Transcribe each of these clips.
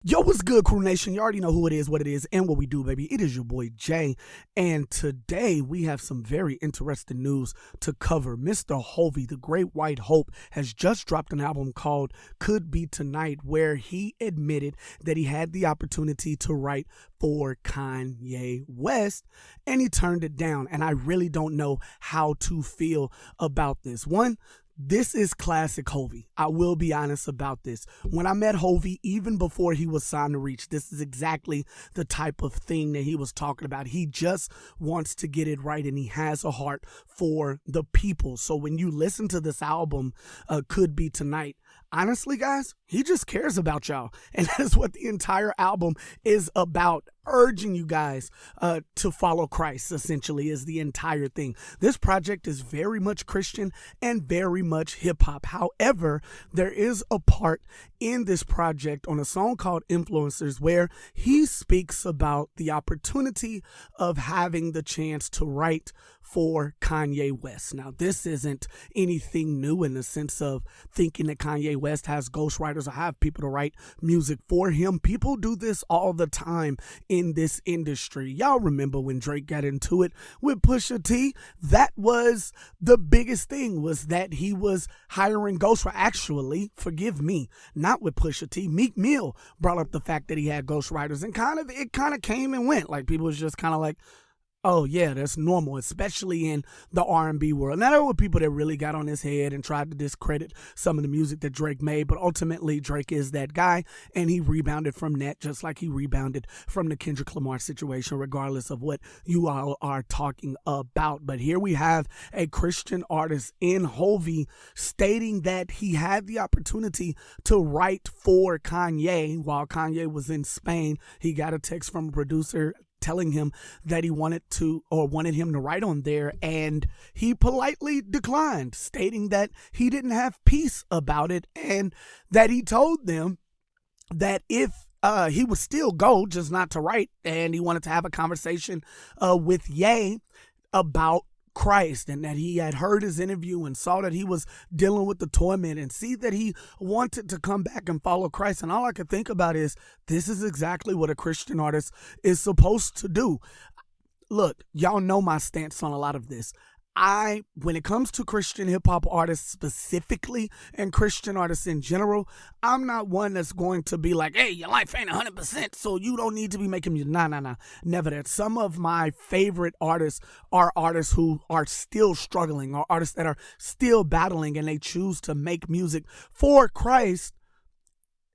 Yo, what's good, Crew Nation? You already know who it is, what it is, and what we do, baby. It is your boy, Jay. And today we have some very interesting news to cover. Mr. Hovie, the Great White Hope, has just dropped an album called Could Be Tonight, where he admitted that he had the opportunity to write for Kanye West, and he turned it down. And I really don't know how to feel about this. One, this is classic Hovie. I will be honest about this. When I met Hovie, even before he was signed to Reach, this is exactly the type of thing that he was talking about. He just wants to get it right, and he has a heart for the people. So when you listen to this album, Could Be Tonight, honestly, guys, he just cares about y'all. And that's what the entire album is about. Urging you guys to follow Christ, essentially, is the entire thing. This project is very much Christian and very much hip-hop. However, there is a part in this project on a song called Influencers where he speaks about the opportunity of having the chance to write for Kanye West. Now, this isn't anything new in the sense of thinking that Kanye West has ghostwriters or have people to write music for him. People do this all the time in this industry. Y'all remember when Drake got into it with Pusha T? That was the biggest thing, was that he was hiring ghostwriters. Actually, forgive me, not with Pusha T. Meek Mill brought up the fact that he had ghostwriters, and it kind of came and went. Like, people was just kind of like, oh yeah, that's normal, especially in the R&B world. Now, there were people that really got on his head and tried to discredit some of the music that Drake made, but ultimately Drake is that guy, and he rebounded from that just like he rebounded from the Kendrick Lamar situation, regardless of what you all are talking about. But here we have a Christian artist in Hovie stating that he had the opportunity to write for Kanye while Kanye was in Spain. He got a text from a producer telling him that he wanted him to write on there, and he politely declined, stating that he didn't have peace about it, and that he told them that if he would still go, just not to write, and he wanted to have a conversation with Ye about Christ, and that he had heard his interview and saw that he was dealing with the torment, and see that he wanted to come back and follow Christ. And all I could think about is, this is exactly what a Christian artist is supposed to do. Look, y'all know my stance on a lot of this. When it comes to Christian hip-hop artists specifically, and Christian artists in general, I'm not one that's going to be like, hey, your life ain't 100%, so you don't need to be making music. Nah. Never that. Some of my favorite artists are artists who are still struggling, or artists that are still battling, and they choose to make music for Christ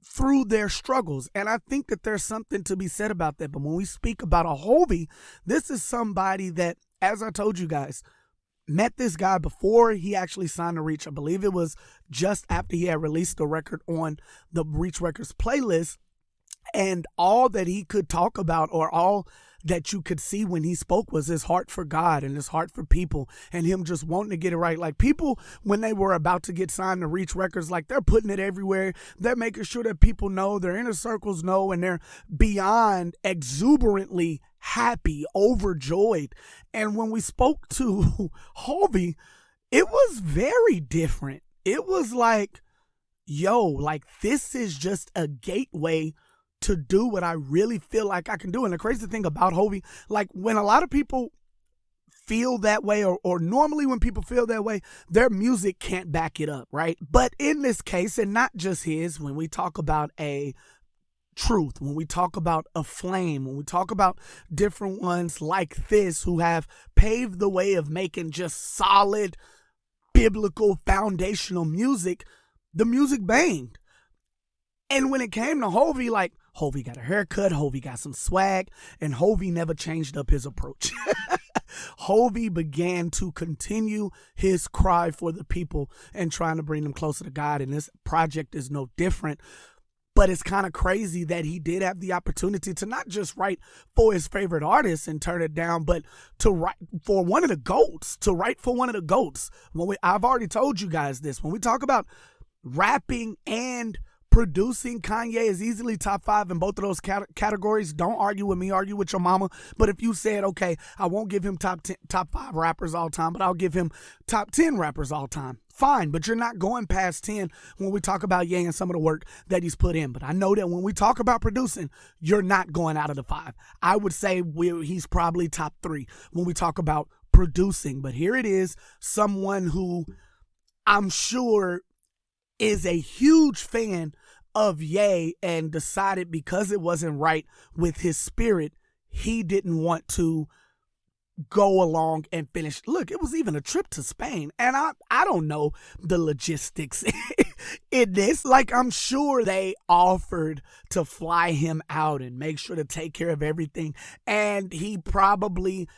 through their struggles. And I think that there's something to be said about that. But when we speak about a Hovie, this is somebody that, as I told you guys, met this guy before he actually signed to Reach. I believe it was just after he had released the record on the Reach Records playlist. And all that he could talk about, or all that you could see when he spoke, was his heart for God and his heart for people, and him just wanting to get it right. Like, people, when they were about to get signed to Reach Records, like, they're putting it everywhere. They're making sure that people know, their inner circles know, and they're beyond exuberantly happy, overjoyed. And when we spoke to Hovie, it was very different. It was like, yo, like, this is just a gateway to do what I really feel like I can do. And the crazy thing about Hovie, like, when a lot of people feel that way, or normally when people feel that way, their music can't back it up, right? But in this case, and not just his, when we talk about a Truth, when we talk about a Flame, when we talk about different ones like this who have paved the way of making just solid, biblical, foundational music, the music banged. And when it came to Hovie, like, Hovie got a haircut, Hovie got some swag, and Hovie never changed up his approach. Hovie began to continue his cry for the people and trying to bring them closer to God, and this project is no different. But it's kind of crazy that he did have the opportunity to not just write for his favorite artists and turn it down, but to write for one of the GOATs, I've already told you guys this. When we talk about rapping and producing, Kanye is easily top 5 in both of those categories. Don't argue with me, argue with your mama. But if you said, okay, I won't give him top 5 rappers all time, but I'll give him top 10 rappers all time, fine. But you're not going past 10 when we talk about Ye and some of the work that he's put in. But I know that when we talk about producing, you're not going out of the 5. I would say he's probably top 3 when we talk about producing. But here it is, someone who I'm sure is a huge fan of Ye and decided because it wasn't right with his spirit, he didn't want to go along and finish. Look, it was even a trip to Spain. And I don't know the logistics in this. Like, I'm sure they offered to fly him out and make sure to take care of everything. And they probably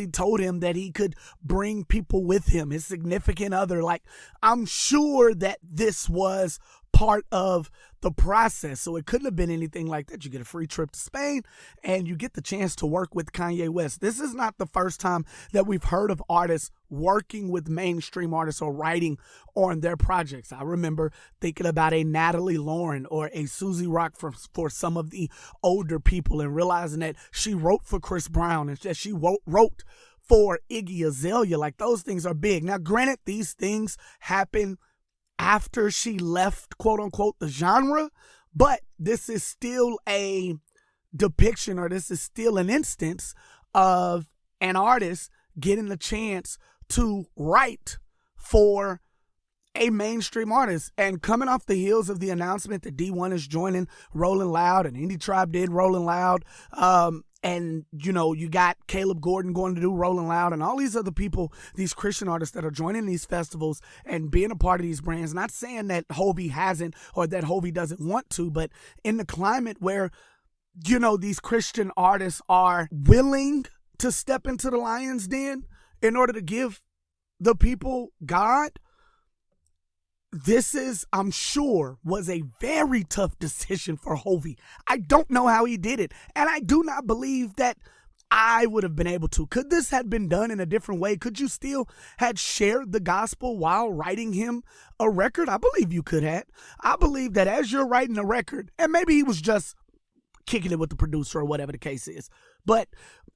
told him that he could bring people with him, his significant other. Like, I'm sure that this was part of the process. So it couldn't have been anything like that. You get a free trip to Spain and you get the chance to work with Kanye West. This is not the first time that we've heard of artists working with mainstream artists or writing on their projects. I remember thinking about a Natalie Lauren or a Susie Rock for some of the older people and realizing that she wrote for Chris Brown and that she wrote for Iggy Azalea. Like, those things are big. Now, granted, these things happen after she left, quote unquote, the genre, but this is still a depiction, or this is still an instance of an artist getting the chance to write for a mainstream artist. And coming off the heels of the announcement that D1 is joining Rolling Loud and Indie Tribe did Rolling Loud, and, you know, you got Caleb Gordon going to do Rolling Loud and all these other people, these Christian artists that are joining these festivals and being a part of these brands. Not saying that Hovie hasn't or that Hovie doesn't want to, but in the climate where, you know, these Christian artists are willing to step into the lion's den in order to give the people God, this is, I'm sure, was a very tough decision for Hovie. I don't know how he did it, and I do not believe that I would have been able to. Could this have been done in a different way? Could you still had shared the gospel while writing him a record? I believe you could have. I believe that as you're writing a record, and maybe he was just kicking it with the producer or whatever the case is, but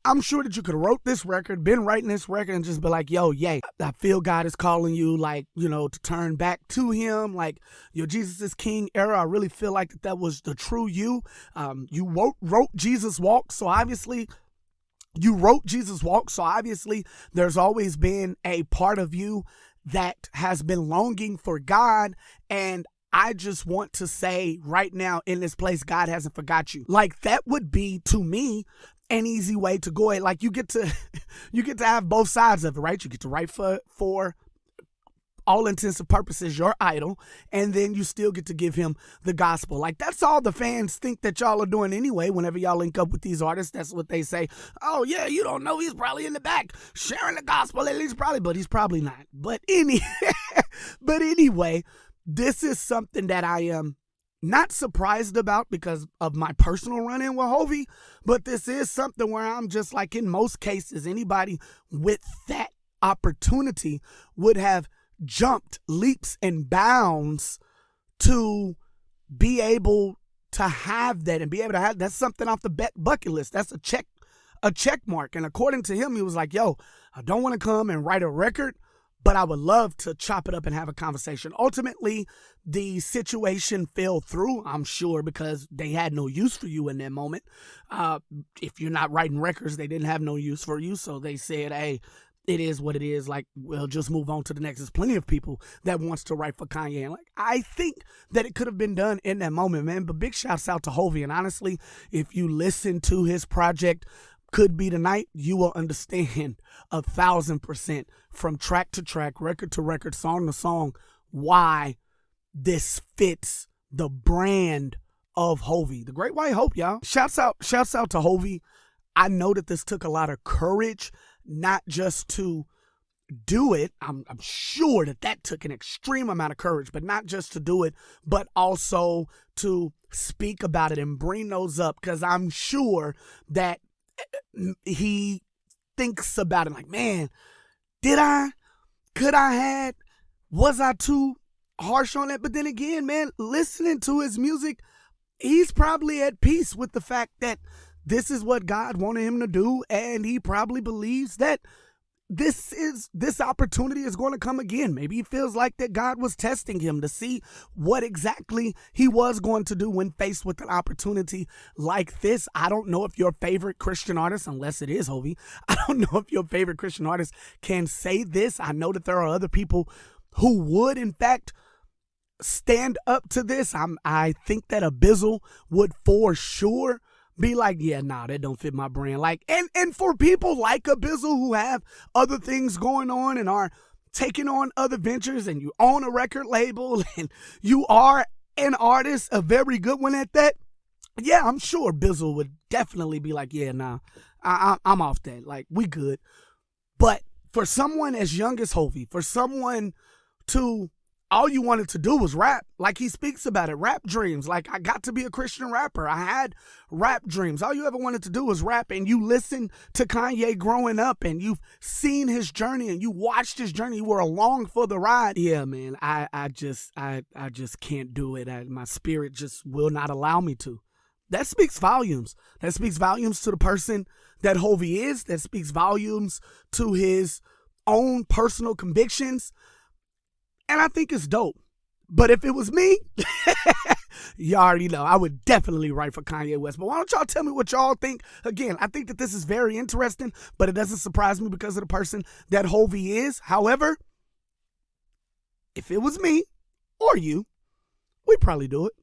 I'm sure that you could have wrote this record, been writing this record, and just be like, yo, Ye, I feel God is calling you, like, you know, to turn back to him, like your Jesus is King era. I really feel like that was the true you. You wrote Jesus Walk, so obviously there's always been a part of you that has been longing for God, and I just want to say right now in this place, God hasn't forgot you. Like, that would be, to me, an easy way to go. Like, you get to have both sides of it, right? You get to write for all intents and purposes your idol, and then you still get to give him the gospel. Like, that's all the fans think that y'all are doing anyway. Whenever y'all link up with these artists, that's what they say. Oh yeah, you don't know, he's probably in the back sharing the gospel, at least probably, but he's probably not. But anyway, this is something that I am not surprised about because of my personal run-in with Hovie, but this is something where I'm just like, in most cases, anybody with that opportunity would have jumped leaps and bounds to be able to have that and be able to have that's something off the bucket list. That's a check mark. And according to him, he was like, yo, I don't want to come and write a record, but I would love to chop it up and have a conversation. Ultimately, the situation fell through, I'm sure, because they had no use for you in that moment. If you're not writing records, they didn't have no use for you. So they said, hey, it is what it is. Like, we'll just move on to the next. There's plenty of people that wants to write for Kanye. And like, I think that it could have been done in that moment, man. But big shouts out to Hovie. And honestly, if you listen to his project, Could Be Tonight, you will understand 1,000% from track to track, record to record, song to song, why this fits the brand of Hovie. The Great White Hope, y'all. Shouts out to Hovie. I know that this took a lot of courage, not just to do it. I'm sure that took an extreme amount of courage, but not just to do it, but also to speak about it and bring those up, because I'm sure that he thinks about it like, man, was I too harsh on that. But then again, man, listening to his music, he's probably at peace with the fact that this is what God wanted him to do, and he probably believes that this opportunity is going to come again. Maybe he feels like that God was testing him to see what exactly he was going to do when faced with an opportunity like this. I don't know if your favorite Christian artist, unless it is Hovie, I don't know if your favorite Christian artist can say this. I know that there are other people who would, in fact, stand up to this. I think that a Bizzle would for sure be like, yeah, nah, that don't fit my brand. Like, and for people like a Bizzle who have other things going on and are taking on other ventures, and you own a record label and you are an artist, a very good one at that, yeah, I'm sure Bizzle would definitely be like, yeah, nah, I'm off that. Like, we good. But for someone as young as Hovie, for someone to all you wanted to do was rap. Like he speaks about it, rap dreams. Like, I got to be a Christian rapper. I had rap dreams. All you ever wanted to do was rap, and you listened to Kanye growing up, and you've seen his journey, and you watched his journey. You were along for the ride. Yeah, man, I just can't do it. My spirit just will not allow me to. That speaks volumes. That speaks volumes to the person that Hovie is. That speaks volumes to his own personal convictions. And I think it's dope. But if it was me, you already know, I would definitely write for Kanye West. But why don't y'all tell me what y'all think? Again, I think that this is very interesting, but it doesn't surprise me because of the person that Hovie is. However, if it was me or you, we'd probably do it.